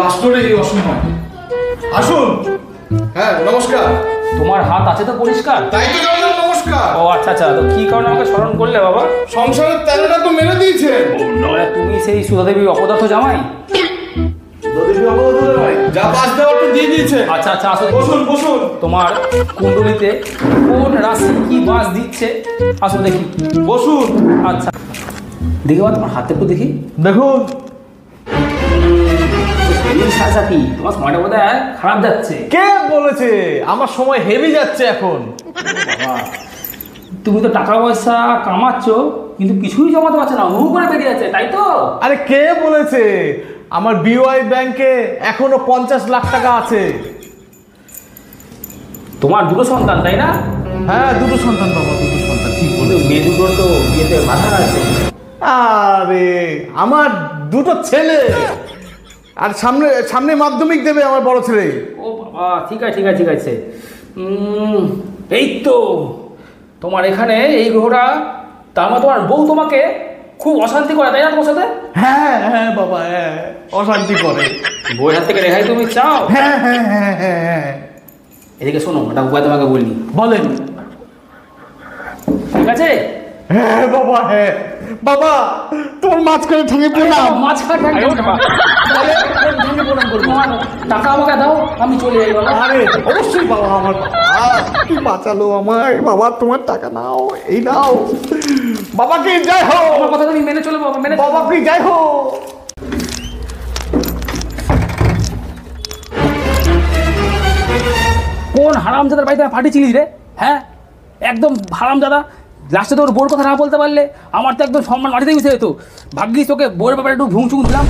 আসলে এই অসময়। আসুন। হ্যাঁ, নমস্কার। তোমার হাত আছে তো পরিষ্কার? তাই তো জানালাম নমস্কার। ও আচ্ছা আচ্ছা, তো কি কারণে আমাকে স্মরণ করলে বাবা? সংসারের তেরোটা তো মেরে দিয়েছেন। মানে তুমি সেই সুধাদেবীর অপদার্থ জামাই? যা পাস দেওয়ার তো দিয়ে দিয়েছে। আচ্ছা আচ্ছা, আসো বসুন বসুন। তোমার কুণ্ডলিতে কোন রাশি কি বাস দিচ্ছে, আসো দেখি। বসুন। আচ্ছা দেখি বাবা, তোমার হাতে একটু দেখি। দেখুন। সাথী তোমার সময়টা বোধ হয় খারাপ যাচ্ছে। কে বলেছে আমার সময় হেভি যাচ্ছে এখন? বাবা, তুমি তো টাকা পয়সা কামাচ্ছ কিন্তু কিছুই জমাতে পারছো না, হু করে বেরিয়ে যাচ্ছে, তাই তো? আরে কে বলেছে? আমার বিওআই ব্যাংকে এখনো 50 লাখ টাকা আছে। তোমার দুটো সন্তান তাই না? হ্যাঁ, দুটো সন্তান বাবা, দুটো সন্তান। ঠিক কিন্তু বলেছে। মেয়ে দুটোর তো বিয়েতে বাধা আছে। আরে আমার দুটো ছেলে, আর সামনে সামনে মাধ্যমিক দেবে আমার বড় ছেলে। ও বাবা, ঠিক আছে ঠিক আছে ঠিক আছে। এই তো তোমার এখানে এই গ্রহটা, তার মানে তোমার বউ তোমাকে খুব অশান্তি করে তাই না তোমার সাথে? হ্যাঁ হ্যাঁ বাবা, হ্যাঁ, অশান্তি করে। বউয়ের হাত থেকে রেহাই তুমি চাও? হ্যাঁ হ্যাঁ হ্যাঁ হ্যাঁ হ্যাঁ। এদিকে শোনো, একটা উপায় তোমাকে বলি। বলেন। ঠিক আছে? হ্যাঁ বাবা, হ্যাঁ বাবা, তোর মাঝখানে ঠেঙে পড়লাম। মাঝখানে ঠেঙে পড়বো। টাকা আমাকে দাও, আমি চলে যাই বাবা। আরে অবশ্যই বাবা, আমার বাবা তুই বাঁচালো আমায় বাবা, তোমার টাকা নাও, এই নাও। বাবাকে জয় হো। আমার কথা তুমি মেনে চলে বাবা, মেনে চলো। বাবাকে জয় হো। কোন হারামজাদার বাড়িতে ফাটিছিলিস রে? হ্যাঁ, একদম হারামজাদা। লাস্টে তোর বোর কথা না বলতে পারলে আমার তো একদম সম্মান মাটিতে মিশে যেত। ভাগ্যিস তোকে বউয়ের ব্যাপারে একটু ভুংচুং দিলাম।